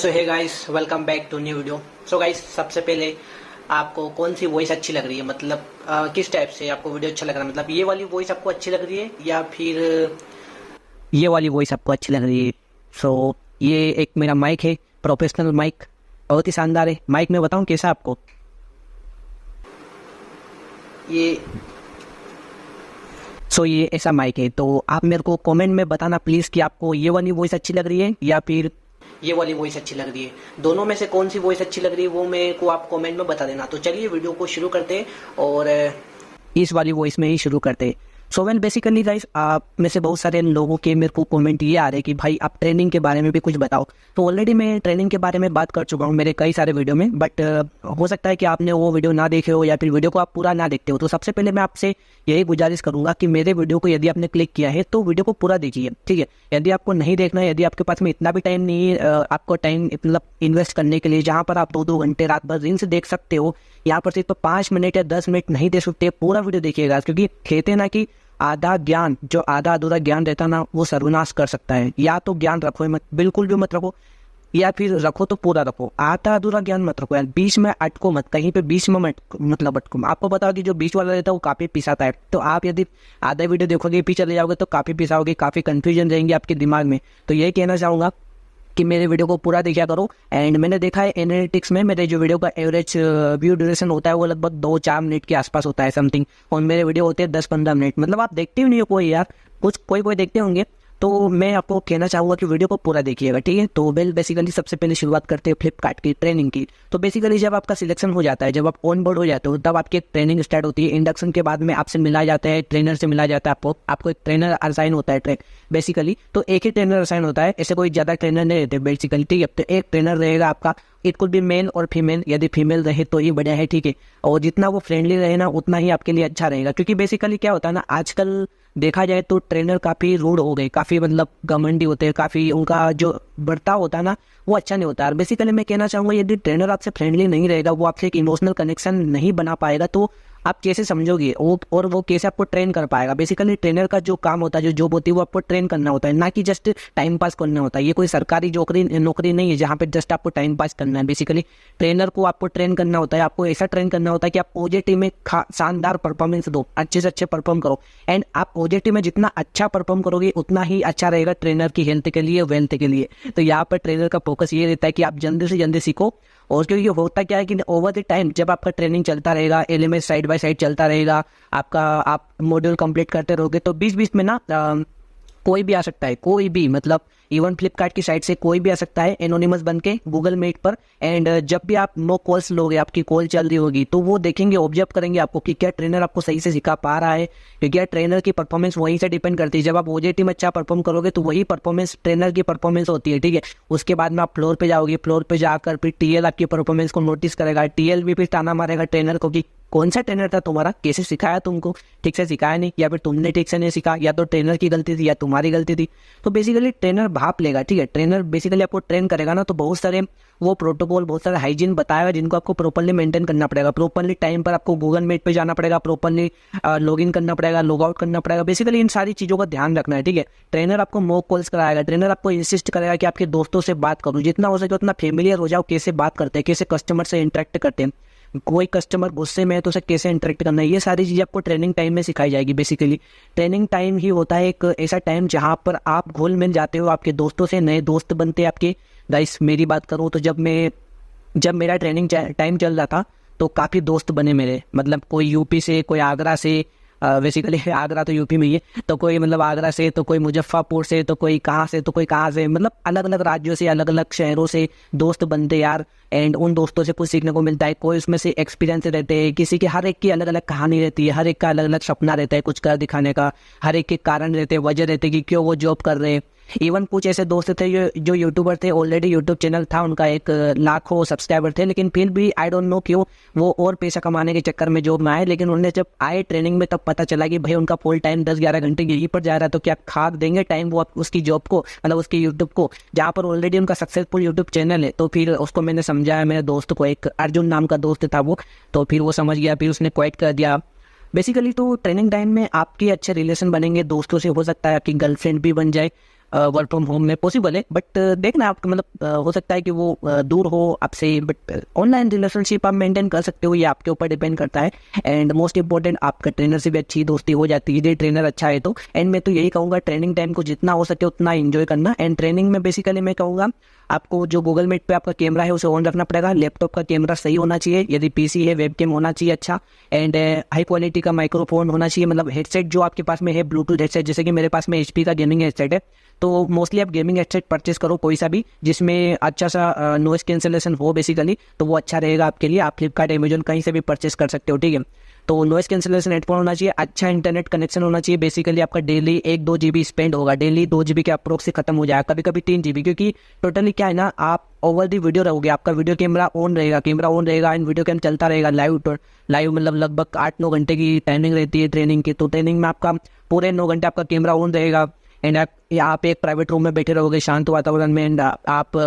So hey guys, welcome back to new video. So guys, सबसे पहले आपको कौन सी वॉइस अच्छी लग रही है, मतलब किस टाइप से आपको वीडियो अच्छा लग रहा है, मतलब ये वाली वॉइस आपको अच्छी लग रही है या फिर ये वाली वॉइस आपको अच्छी लग रही है। सो ये एक मेरा माइक है, प्रोफेशनल माइक, बहुत ही शानदार है माइक। मैं बताऊं कैसा आपको, ये ये ऐसा माइक है। तो आप मेरे को कमेंट में बताना प्लीज़ कि आपको ये वाली वॉइस अच्छी लग रही है या फिर ये वाली वॉइस अच्छी लग रही है। दोनों में से कौन सी वॉइस अच्छी लग रही है वो मेरे को आप कमेंट में बता देना। तो चलिए वीडियो को शुरू करते हैं और इस वाली वॉइस में ही शुरू करते हैं। सो वेल बेसिकली गाइस, आप में से बहुत सारे लोगों के मेरे को कमेंट ये आ रहे हैं कि भाई आप ट्रेनिंग के बारे में भी कुछ बताओ। तो ऑलरेडी मैं ट्रेनिंग के बारे में बात कर चुका हूँ मेरे कई सारे वीडियो में, बट हो सकता है कि आपने वो वीडियो ना देखे हो या फिर वीडियो को आप पूरा ना देखते हो। तो सबसे पहले मैं आपसे यही गुजारिश करूंगा कि मेरे वीडियो को यदि आपने क्लिक किया है तो वीडियो को पूरा देखिए, ठीक है। यदि आपको नहीं देखना है, यदि आपके पास में इतना भी टाइम नहीं है आपको टाइम मतलब इन्वेस्ट करने के लिए, जहाँ पर आप 2-2 घंटे रात भर रील्स देख सकते हो, यहाँ पर सिर्फ 5 मिनट या 10 मिनट नहीं दे सकते, पूरा वीडियो देखिएगा। क्योंकि कहते हैं ना कि आधा ज्ञान, जो आधा अधूरा ज्ञान रहता ना, वो सर्वनाश कर सकता है। या तो ज्ञान रखो मत, बिल्कुल भी मत रखो, या फिर रखो तो पूरा रखो। आधा अधूरा ज्ञान मत रखो यार, बीच में अटको मत, कहीं पे बीच में मत मतलब अटको। आपको बताओ कि जो बीच वाला रहता है वो काफी पिसाता है। तो आप यदि आधा वीडियो देखोगे पीछे चले जाओगे तो काफी पिसाओगे, काफी कंफ्यूजन रहेंगे आपके दिमाग में। तो यही कहना चाहूंगा कि मेरे वीडियो को पूरा देखा करो। एंड मैंने देखा है एनालिटिक्स में मेरे जो वीडियो का एवरेज व्यू ड्यूरेशन होता है वो लगभग 2-4 मिनट के आसपास होता है समथिंग, और मेरे वीडियो होते हैं 10-15 मिनट। मतलब आप देखते ही नहीं हो कोई यार, कुछ कोई देखते होंगे। तो मैं आपको कहना चाहूँगा कि वीडियो को पूरा देखिएगा, ठीक है। तो वेल बेसिकली सबसे पहले शुरुआत करते हैं फ्लिपकार्ट की ट्रेनिंग की। तो बेसिकली जब आपका सिलेक्शन हो जाता है, जब आप ऑन बोर्ड हो जाते हो, तब आपकी एक ट्रेनिंग स्टार्ट होती है। इंडक्शन के बाद में आपसे मिला जाता है, ट्रेनर से मिला जाता है। आपको एक ट्रेनर असाइन होता है बेसिकली। तो एक ही ट्रेनर असाइन होता है, ऐसे कोई ज़्यादा ट्रेनर नहीं रहते बेसिकली, ठीक है। तो एक ट्रेनर रहेगा आपका, इट कुड बी मेल और फीमेल। यदि फीमेल रहे तो ये बढ़िया है, ठीक है। और जितना वो फ्रेंडली रहे ना उतना ही आपके लिए अच्छा रहेगा। क्योंकि बेसिकली क्या होता है ना, आजकल देखा जाए तो ट्रेनर काफ़ी रूड हो गए, काफ़ी मतलब घमंडी होते हैं, काफ़ी उनका जो बर्ताव होता है ना वो अच्छा नहीं होता है। बेसिकली मैं कहना चाहूँगा यदि ट्रेनर आपसे फ्रेंडली नहीं रहेगा, वो आपसे एक इमोशनल कनेक्शन नहीं बना पाएगा, तो आप कैसे समझोगे और वो कैसे आपको ट्रेन कर पाएगा। बेसिकली ट्रेनर का जो काम होता है, जो जॉब होती है, वो आपको ट्रेन करना होता है, ना कि जस्ट टाइम पास करना होता है। ये कोई सरकारी नौकरी नहीं है जहाँ पे जस्ट आपको टाइम पास करना है। बेसिकली ट्रेनर को आपको ट्रेन करना होता है, आपको ऐसा ट्रेन करना होता है कि आप ओजेटी में शानदार परफॉर्मेंस दो, अच्छे से अच्छे परफॉर्म करो। एंड आप ओजेटी में जितना अच्छा परफॉर्म करोगे उतना ही अच्छा रहेगा ट्रेनर की हेल्थ के लिए, वेल्थ के लिए। तो यहाँ पर ट्रेनर का फोकस ये रहता है कि आप जल्दी से जल्दी सीखो। और क्योंकि होता क्या है कि ओवर द टाइम जब आपका ट्रेनिंग चलता रहेगा, एलएमएस साइड बाय साइड चलता रहेगा, आप मॉड्यूल कंप्लीट करते रहोगे, तो बीच बीच में ना कोई भी आ सकता है, कोई भी, मतलब इवन फ्लिपकार्ट की साइड से कोई भी आ सकता है एनोनिमस बन के गूगल मीट पर। एंड जब भी आप नो कॉल्स लोगे, आपकी कॉल चल रही होगी, तो वो देखेंगे, ऑब्जर्व करेंगे आपको कि क्या ट्रेनर आपको सही से सिखा पा रहा है। क्योंकि यार ट्रेनर की परफॉर्मेंस वहीं से डिपेंड करती है। जब आप ओजेटी में अच्छा परफॉर्म करोगे तो वही परफॉर्मेंस ट्रेनर की परफॉर्मेंस होती है, ठीक है। उसके बाद में आप फ्लोर पे जाओगे, फ्लोर पे जाकर फिर टीएल आपकी परफॉर्मेंस को नोटिस करेगा, टीएल भी फिर ताना मारेगा ट्रेनर को कि कौन सा ट्रेनर था तुम्हारा, कैसे सिखाया तुमको, ठीक से सिखाया नहीं, या फिर तुमने ठीक से नहीं सिखा, या तो ट्रेनर की गलती थी या तुम्हारी गलती थी। तो बेसिकली ट्रेनर भाप लेगा, ठीक है। ट्रेनर बेसिकली आपको ट्रेन करेगा ना, तो बहुत सारे वो प्रोटोकॉल, बहुत सारे हाइजीन बताएगा जिनको आपको प्रॉपर्ली मेंटेन करना पड़ेगा। प्रॉपर्ली टाइम पर आपको गूगल मीट पे जाना पड़ेगा, प्रॉपर्ली लॉगिन करना पड़ेगा, लॉग आउट करना पड़ेगा। बेसिकली इन सारी चीज़ों का ध्यान रखना है, ठीक है। ट्रेनर आपको मॉक कॉल्स कराएगा, ट्रेनर आपको इंसिस्ट करेगा कि आपके दोस्तों से बात करो, जितना हो सके उतना फेमिलियर हो जाओ, कैसे बात करते हैं, कैसे कस्टमर से इंटरेक्ट करते हैं, कोई कस्टमर गुस्से में है तो उसे कैसे इंटरेक्ट करना है। ये सारी चीज़ें आपको ट्रेनिंग टाइम में सिखाई जाएगी। बेसिकली ट्रेनिंग टाइम ही होता है एक ऐसा टाइम जहाँ पर आप घुल मिल जाते हो आपके दोस्तों से, नए दोस्त बनते हैं आपके। गाइस मेरी बात करूँ तो जब मेरा ट्रेनिंग टाइम चल रहा था तो काफ़ी दोस्त बने मेरे, मतलब कोई यूपी से, कोई आगरा से, बेसिकली आगरा तो यूपी में ही है, तो कोई मतलब आगरा से, तो कोई मुजफ्फरपुर से, तो कोई कहाँ से, तो कोई कहाँ से, मतलब अलग अलग राज्यों से, अलग अलग शहरों से दोस्त बनते यार। एंड उन दोस्तों से कुछ सीखने को मिलता है। कोई उसमें से एक्सपीरियंस रहते हैं, किसी की, हर एक की अलग अलग कहानी रहती है, हर एक का अलग अलग सपना रहता है कुछ कर दिखाने का, हर एक के कारण रहते हैं, वजह रहते हैं कि क्यों वो जॉब कर रहे हैं। इवन कुछ ऐसे दोस्त थे जो यूट्यूबर थे, ऑलरेडी यूट्यूब चैनल था उनका, 1 लाखों सब्सक्राइबर थे, लेकिन फिर भी आई डोंट नो क्यों वो और पैसा कमाने के चक्कर में जॉब में आए। लेकिन उन्हें जब आए ट्रेनिंग में तब पता चला कि भाई उनका फुल टाइम 10-11 घंटे यहीं पर जा रहा है, तो क्या खाक देंगे टाइम वो उसकी जॉब को, मतलब उसकी यूट्यूब को, जहाँ पर ऑलरेडी उनका सक्सेसफुल यूट्यूब चैनल है। तो फिर उसको मैंने समझाया, मेरे दोस्त को, एक अर्जुन नाम का दोस्त था वो, तो फिर वो समझ गया, फिर उसने क्विट कर दिया। बेसिकली तो ट्रेनिंग टाइम में आपके अच्छे रिलेशन बनेंगे दोस्तों से, हो सकता है आपकी गर्लफ्रेंड भी बन जाए। वर्क फ्रॉम होम में पॉसिबल है, बट देखना आप मतलब हो सकता है कि वो दूर हो आपसे, बट ऑनलाइन रिलेशनशिप आप मेंटेन कर सकते हो, ये आपके ऊपर डिपेंड करता है। एंड मोस्ट इंपॉर्टेंट आपका ट्रेनर से भी अच्छी दोस्ती हो जाती है यदि ट्रेनर अच्छा है तो। एंड मैं तो यही कहूँगा ट्रेनिंग टाइम को जितना हो सके उतना एंजॉय करना। एंड ट्रेनिंग में बेसिकली मैं कहूँगा आपको जो गूगल मीट पे आपका कैमरा है उसे ऑन रखना पड़ेगा, लैपटॉप का कैमरा सही होना चाहिए, यदि पीसी है वेबकैम होना चाहिए अच्छा, एंड हाई क्वालिटी का माइक्रोफोन होना चाहिए, मतलब हेडसेट जो आपके पास में है ब्लूटूथ हेडसेट, जैसे कि मेरे पास में HP का गेमिंग हेडसेट है, तो मोस्टली आप गेमिंग हेडसेट परचेस करो कोई सा भी जिसमें अच्छा सा नॉइस कैंसलेशन हो बेसिकली, तो वो अच्छा रहेगा आपके लिए। आप फ्लिपकार्ट अमेजन कहीं से भी परचेस कर सकते हो, ठीक है। तो नॉइस कैंसलेशन हेडफोन होना चाहिए, अच्छा इंटरनेट कनेक्शन होना चाहिए, बेसिकली आपका डेली 1-2 GB स्पेंड होगा, डेली 2 GB के अप्रोक्स से खत्म हो जाएगा, कभी कभी 3 GB, क्योंकि टोटली क्या है ना, आप ओवर दी वीडियो रहोगे, आपका वीडियो कैमरा ऑन रहेगा एंड वीडियो कैम चलता रहेगा लाइव मतलब लगभग 8-9 घंटे की टाइमिंग रहती है ट्रेनिंग की, तो ट्रेनिंग में आपका पूरे 9 घंटे आपका कैमरा ऑन रहेगा। एंड आप एक प्राइवेट रूम में बैठे रहोगे शांत वातावरण में, एंड आप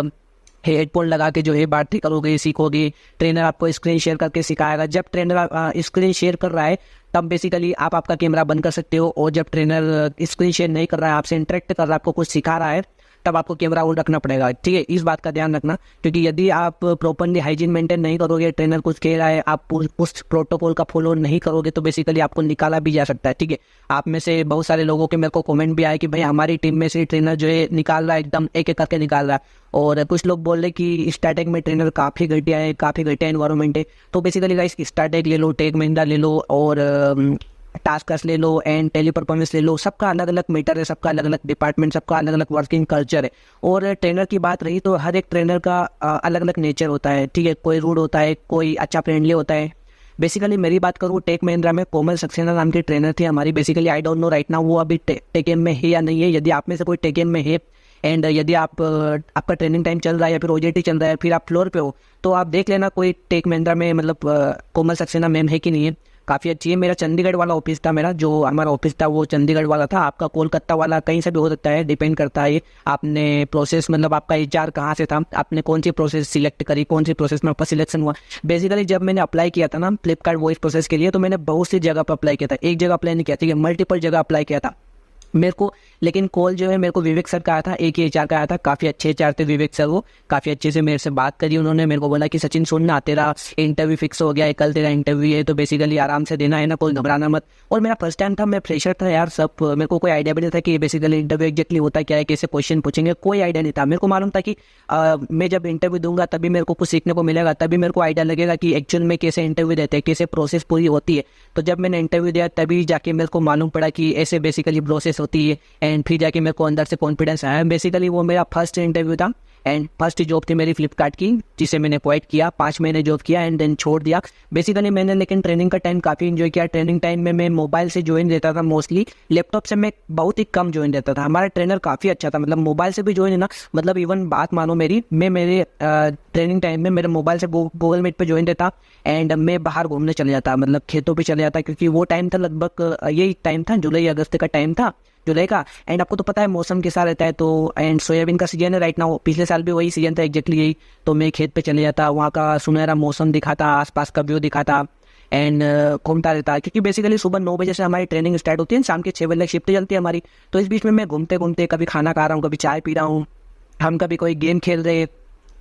हेडफोन लगा के जो है बातें करोगे, सीखोगे, ट्रेनर आपको स्क्रीन शेयर करके सिखाएगा। जब ट्रेनर स्क्रीन शेयर कर रहा है तब बेसिकली आप आपका कैमरा बंद कर सकते हो, और जब ट्रेनर स्क्रीन शेयर नहीं कर रहा है, आपसे इंटरेक्ट कर रहा है, आपको कुछ सिखा रहा है, तब आपको कैमरा ऑन रखना पड़ेगा, ठीक है। इस बात का ध्यान रखना, क्योंकि यदि आप प्रॉपरली हाइजीन मेंटेन नहीं करोगे, ट्रेनर कुछ कह रहा है, आप उस प्रोटोकॉल का फॉलो नहीं करोगे, तो बेसिकली आपको निकाला भी जा सकता है, ठीक है। आप में से बहुत सारे लोगों के मेरे को कमेंट भी आए कि भाई हमारी टीम में से ट्रेनर जो है निकाल रहा है, एकदम एक एक करके निकाल रहा है, और कुछ लोग बोल रहे कि स्टार्टिंग में ट्रेनर काफ़ी घटिया है, काफ़ी घटिया एनवायरमेंट है। तो बेसिकली गाइस स्टार्टिंग ले लो, टेक महिंद्रा ले लो, और टास्कर्स ले लो, एंड टेली परफॉर्मेंस ले लो, सबका अलग अलग मीटर है, सबका अलग अलग डिपार्टमेंट, सबका अलग अलग वर्किंग कल्चर है। और ट्रेनर की बात रही तो हर एक ट्रेनर का अलग अलग नेचर होता है, ठीक है। कोई रूड होता है, कोई अच्छा फ्रेंडली होता है। बेसिकली मेरी बात करूँ, टेक महिंद्रा में कोमल सक्सेना नाम की ट्रेनर थी हमारी, basically I don't know right now वो अभी टेक में है या नहीं है। यदि आप में से कोई टेक में है एंड यदि आप आपका ट्रेनिंग टाइम चल रहा है या फिर OJT चल रहा है, फिर आप फ्लोर पे हो, तो आप देख लेना कोई टेक महिंद्रा में मतलब कोमल सक्सेना मैम है कि नहीं है, काफ़ी अच्छी है। मेरा चंडीगढ़ वाला ऑफिस था, मेरा जो हमारा ऑफिस था वो चंडीगढ़ वाला था। आपका कोलकाता वाला कहीं से भी हो सकता है, डिपेंड करता है आपने प्रोसेस, मतलब आपका HR कहाँ से था, आपने कौन सी प्रोसेस सिलेक्ट करी, कौन सी प्रोसेस में आपका सिलेक्शन हुआ। बेसिकली जब मैंने अप्लाई किया था ना फ्लिपकार्ट वॉइस प्रोसेस के लिए, तो मैंने बहुत सी जगह पर अप्लाई किया था, एक जगह अप्लाई नहीं किया, ठीक है, मल्टीपल जगह अप्लाई किया था मेरे को। लेकिन कॉल जो है मेरे को विवेक सर का आया था, एक ही HR का आया था, काफ़ी अच्छे HR थे विवेक सर, वो काफ़ी अच्छे से मेरे से बात करी उन्होंने। मेरे को बोला कि सचिन सुनना, तेरा इंटरव्यू फिक्स हो गया है, कल तेरा इंटरव्यू है, तो बेसिकली आराम से देना है ना, कोई घबराना मत। और मेरा फर्स्ट टाइम था, मैं फ्रेशर था यार, सब मेरे को कोई आइडिया भी नहीं था कि बेसिकली इंटरव्यू एक्जैक्टली होता क्या है, कैसे क्वेश्चन पूछेंगे, कोई आइडिया नहीं था। मेरे को मालूम था कि मैं जब इंटरव्यू दूंगा तभी मेरे को कुछ सीखने को मिलेगा, तभी मेरे को आइडिया लगेगा कि एक्चुअल में कैसे इंटरव्यू देते हैं, कैसे प्रोसेस पूरी होती है। तो जब मैंने इंटरव्यू दिया तभी जाके मेरे को मालूम पड़ा कि ऐसे बेसिकली प्रोसेस होती है, एंड फिर जाके मेरे को अंदर से कॉन्फिडेंस आया। बेसिकली वो मेरा फर्स्ट इंटरव्यू था, एंड फर्स्ट जॉब थी मेरी फ्लिपकार्ट की, जिसे मैंने क्वाइट किया, 5 महीने जॉब किया एंड देन छोड़ दिया बेसिकली मैंने। लेकिन ट्रेनिंग का टाइम काफ़ी इन्जॉय किया। ट्रेनिंग टाइम में मैं मोबाइल से ज्वाइन रहता था मोस्टली, लैपटॉप से मैं बहुत ही कम ज्वाइन रहता था। हमारा ट्रेनर काफ़ी अच्छा था, मतलब मोबाइल से भी ज्वाइन है ना, मतलब इवन बात मानो मेरी, मैं मेरे ट्रेनिंग टाइम में मेरे मोबाइल से गूगल मीट पे ज्वाइन रहता, एंड मैं बाहर घूमने चले जाता, मतलब खेतों पे चले जाता, क्योंकि वो टाइम था लगभग यही टाइम था, जुलाई अगस्त का टाइम था, जुलाई का। एंड आपको तो पता है मौसम कैसा रहता है, तो एंड सोयाबीन का सीजन है राइट नाउ, पिछले साल भी वही सीजन था एग्जैक्टली यही। तो मैं खेत पे चले जाता, वहाँ का सुनहरा मौसम दिखाता, आसपास का व्यू दिखाता, एंड घूमता रहता, क्योंकि बेसिकली सुबह 9 बजे से हमारी ट्रेनिंग स्टार्ट होती है, शाम के 6 बजे तक शिफ्ट चलती है हमारी। तो इस बीच में मैं घूमते घूमते कभी खाना खा रहा हूँ, कभी चाय पी रहा हूँ, हम कभी कोई गेम खेल रहे,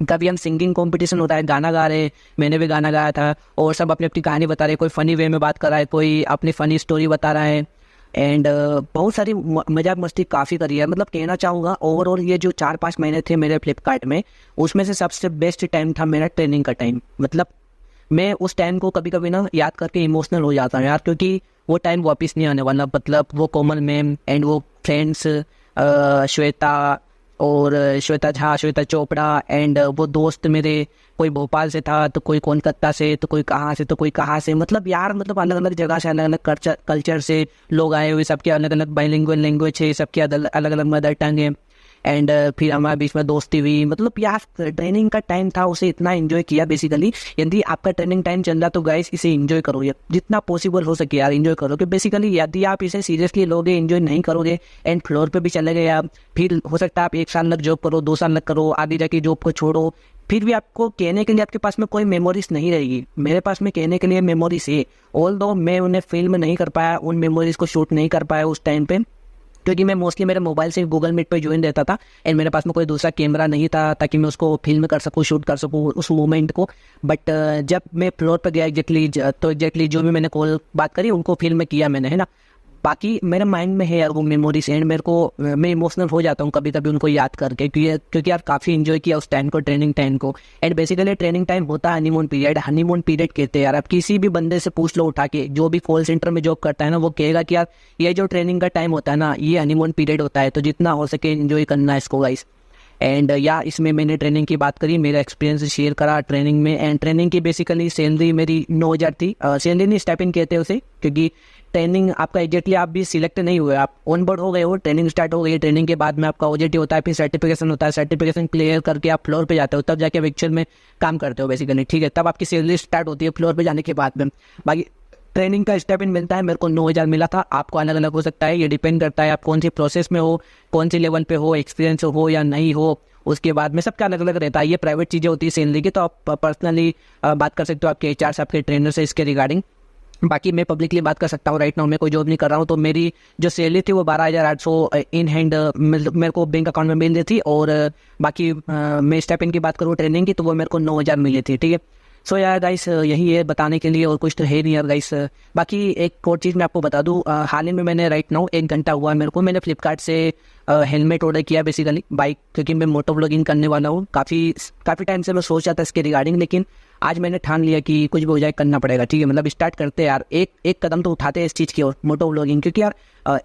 कभी हम सिंगिंग कंपटीशन होता है, गाना गा रहे, मैंने भी गाना गाया था, और सब अपनी अपनी कहानी बता रहे, कोई फ़नी वे में बात कर रहा है, कोई अपनी फ़नी स्टोरी बता रहा है, एंड बहुत सारी मजाक मस्ती काफ़ी करी है। मतलब कहना चाहूँगा ओवरऑल ये जो 4-5 महीने थे मेरे फ्लिपकार्ट में, उसमें से सबसे बेस्ट टाइम था मेरा ट्रेनिंग का टाइम। मतलब मैं उस टाइम को कभी कभी ना याद करके इमोशनल हो जाता हूँ यार, क्योंकि वो टाइम वापस नहीं आने वाला। मतलब वो कोमल मैम एंड वो फ्रेंड्स श्वेता और श्वेता झा, श्वेता चोपड़ा, एंड वो दोस्त मेरे, कोई भोपाल से था तो कोई कोलकाता से, तो कोई कहाँ से, तो कोई कहाँ से, मतलब यार मतलब अलग अलग जगह से, अलग अलग कल्चर से लोग आए हुए, सबके अलग अलग बाइलिंगुअल लैंग्वेज है, सबके अलग अलग मदर टंग है, एंड फिर हमारे बीच में दोस्ती हुई। मतलब यार ट्रेनिंग का टाइम था, उसे इतना एंजॉय किया। बेसिकली यदि आपका ट्रेनिंग टाइम चल रहा तो गाइस इसे एंजॉय करो, ये जितना पॉसिबल हो सके यार एंजॉय करो, कि बेसिकली यदि आप इसे सीरियसली लोगे, एंजॉय नहीं करोगे, एंड फ्लोर पे भी चले गए आप, फिर हो सकता है आप 1 साल लग जॉब करो, 2 साल लग करो, आगे जाके जॉब को छोड़ो, फिर भी आपको कहने के लिए आपके पास में कोई मेमोरीज नहीं रहेगी। मेरे पास में कहने के लिए मेमोरीज है, ऑल्दो मैं उन्हें फिल्म नहीं कर पाया, उन मेमोरीज को शूट नहीं कर पाया उस टाइम पे, क्योंकि मैं मोस्टली मेरे मोबाइल से गूगल मीट पे ज्वाइन रहता था एंड मेरे पास में कोई दूसरा कैमरा नहीं था ताकि मैं उसको फिल्म कर सकूँ, शूट कर सकूँ उस मोमेंट को। बट जब मैं फ्लोर पर गया एग्जैक्टली जो भी मैंने कॉल बात करी उनको फिल्म किया मैंने, है ना। बाकी मेरे माइंड में है यार वो मेमोरीज एंड मेरे को मैं इमोशनल हो जाता हूँ कभी कभी उनको याद करके, क्योंकि यार काफ़ी इन्जॉय किया उस टाइम को, ट्रेनिंग टाइम को। एंड बेसिकली ट्रेनिंग टाइम होता है हनीमून पीरियड कहते हैं यार। आप किसी भी बंदे से पूछ लो उठा के, जो भी कॉल सेंटर में जॉब करता है ना, वो कहेगा कि यार ये जो ट्रेनिंग का टाइम होता है ना, ये हनीमून पीरियड होता है, तो जितना हो सके इन्जॉय करना है इसको गाइस। एंड या इसमें मैंने ट्रेनिंग की बात करी, मेरा एक्सपीरियंस शेयर करा ट्रेनिंग में। एंड ट्रेनिंग की बेसिकली सैलरी मेरी 9,000 थी। सैलरी नहीं, स्टाइपेंड कहते हैं उसे, क्योंकि ट्रेनिंग आपका एग्जैक्टली आप भी सिलेक्ट नहीं हुए, आप ऑन बोर्ड हो गए हो, ट्रेनिंग स्टार्ट हो गई है। ट्रेनिंग के बाद में आपका ओजेटी होता है, फिर सर्टिफिकेशन होता है, सर्टिफिकेशन क्लियर करके आप फ्लोर पे जाते हो, तब जाके एक्चुअल में काम करते हो बेसिकली, ठीक है। तब आपकी सैलरी स्टार्ट होती है फ्लोर पे जाने के बाद में। बाकी ट्रेनिंग का स्टाइपेंड मिलता है, मेरे को 9,000 मिला था। आपको अलग अलग हो सकता है, ये डिपेंड करता है आप कौन सी प्रोसेस में हो, कौन सी लेवल पे हो, एक्सपीरियंस हो या नहीं हो, उसके बाद में सबका अलग अलग रहता है। ये प्राइवेट चीज़ें होती है सैलरी की, तो आप पर्सनली बात कर सकते हो आपके HR से, आपके ट्रेनर से इसके रिगार्डिंग। बाकी मैं पब्लिकली बात कर सकता हूँ, राइट नाउ मैं कोई जॉब नहीं कर रहा हूँ, तो मेरी जो सैलरी थी वो 12,800 इन हैंड मेरे को बैंक अकाउंट में मिल रही थी। और बाकी मैं स्टाइपेंड की बात करूँ ट्रेनिंग की, तो वो मेरे को 9,000 मिली थी, ठीक है। सो यार गाइस यही है बताने के लिए, और कुछ तो है नहीं यार गाइस। बाकी एक और चीज़ मैं आपको बता दूँ, हाल ही में मैंने राइट नाउ 1 घंटा हुआ है मेरे को, मैंने फ्लिपकार्ट से हेलमेट ऑर्डर किया बेसिकली बाइक, क्योंकि मैं मोटो ब्लॉगिंग करने वाला हूँ। काफ़ी टाइम से मैं सोच रहा था इसके रिगार्डिंग, लेकिन आज मैंने ठान लिया कि कुछ भी हो जाए करना पड़ेगा, ठीक है। मतलब स्टार्ट करते हैं यार, एक कदम तो उठाते हैं इस चीज़ की ओर, मोटो ब्लॉगिंग। क्योंकि यार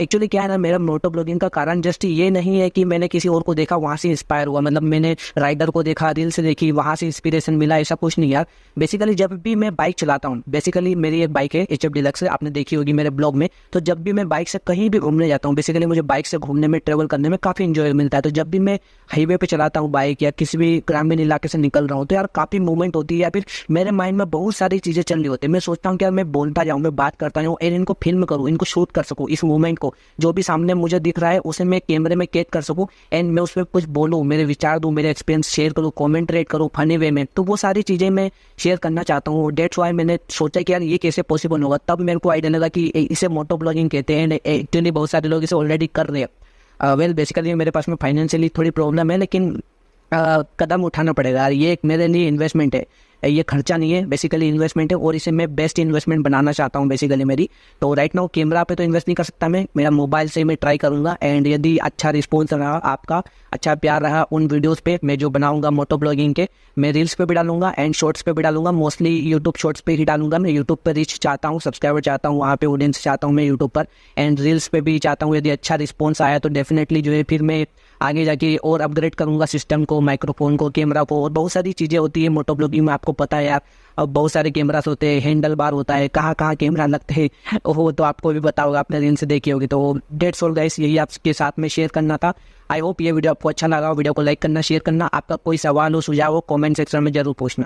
एक्चुअली क्या है ना, मेरा मोटो ब्लॉगिंग का कारण जस्ट ये नहीं है कि मैंने किसी और को देखा वहाँ से इंस्पायर हुआ, मतलब मैंने राइडर को देखा, रील से देखी, वहाँ से इंस्पिरेशन मिला, ऐसा कुछ नहीं यार। बेसिकली जब भी मैं बाइक चलाता हूँ, बेसिकली मेरी एक बाइक है HF डिलक्स, आपने देखी होगी मेरे ब्लॉग में। तो जब भी मैं बाइक से कहीं भी घूमने जाता हूँ, बेसिकली मुझे बाइक से घूमने में, ट्रेवल करने में काफ़ी इंजॉय मिलता है। तो जब भी मैं हाईवे पे चलाता हूँ बाइक, या किसी भी ग्रामीण इलाके से निकल रहा हूँ, तो यार काफ़ी मूवमेंट होती है, या फिर मेरे माइंड में बहुत सारी चीज़ें चल रही होती है। मैं सोचता हूँ कि यार मैं बोलता जाऊँ, मैं बात करता हूँ, और इनको फिल्म करूँ, इनको शूट कर सकूँ, इस मूवमेंट को जो भी सामने मुझे दिख रहा है उसे मैं कैमरे में कैद कर सकूँ, एंड मैं उस पर कुछ बोलूँ, मेरे विचार दूँ, मेरे एक्सपीरियंस शेयर करूँ, कमेंट्रेट करूँ फनी वे में। तो वो सारी चीज़ें मैं शेयर करना चाहता हूँ। डेट्स वाई मैंने सोचा कि यार ये कैसे पॉसिबल होगा। तब मेरे को आइडिया लगा कि इसे मोटो ब्लॉगिंग कहते हैं। एक्चुअली बहुत सारे लोग इसे ऑलरेडी कर रहे हैं। वेल बेसिकली मेरे पास में फाइनेंशियली थोड़ी प्रॉब्लम है, लेकिन कदम उठाना पड़ेगा यार। ये एक मेरे लिए इन्वेस्टमेंट है, ये खर्चा नहीं है, बेसिकली इन्वेस्टमेंट है, और इसे मैं बेस्ट इन्वेस्टमेंट बनाना चाहता हूँ बेसिकली मेरी। तो राइट नाउ कैमरा पे तो इन्वेस्ट नहीं कर सकता मैं, मेरा मोबाइल से मैं ट्राई करूँगा। एंड यदि अच्छा रिस्पॉन्स रहा, आपका अच्छा प्यार रहा उन वीडियोस पे, मैं जो बनाऊंगा मोटो ब्लॉगिंग के, मैं रील्स पे भी डालूंगा एंड शॉर्ट्स पे भी डालूंगा। मोस्टली यूट्यूब शॉर्ट्स पे ही डालूंगा। मैं यूट्यूब पर रीच चाहता हूँ, सब्सक्राइबर चाहता हूँ, वहाँ पे ऑडियंस चाहता हूँ मैं यूट्यूब पर, एंड रील्स पे भी चाहता हूँ। यदि अच्छा रिस्पॉन्स आया तो डेफिनेटली जो है फिर मैं आगे जाके और अपग्रेड करूंगा सिस्टम को, माइक्रोफोन को, कैमरा को, और बहुत सारी चीज़ें होती है मोटो ब्लॉगिंग में, आपको पता है यार। अब बहुत सारे कैमरास होते हैं, हैंडल बार होता है, कहाँ कहाँ कैमरा लगते हैं, वो तो आपको भी पता होगा, आपने रील से देखी होगी। तो डेट्स ऑल गाइस, यही आपके साथ में शेयर करना था। आई होप ये वीडियो आपको अच्छा लगा हो। वीडियो को लाइक करना, शेयर करना। आपका कोई सवाल हो, सुझाव हो, कमेंट सेक्शन में जरूर पूछना।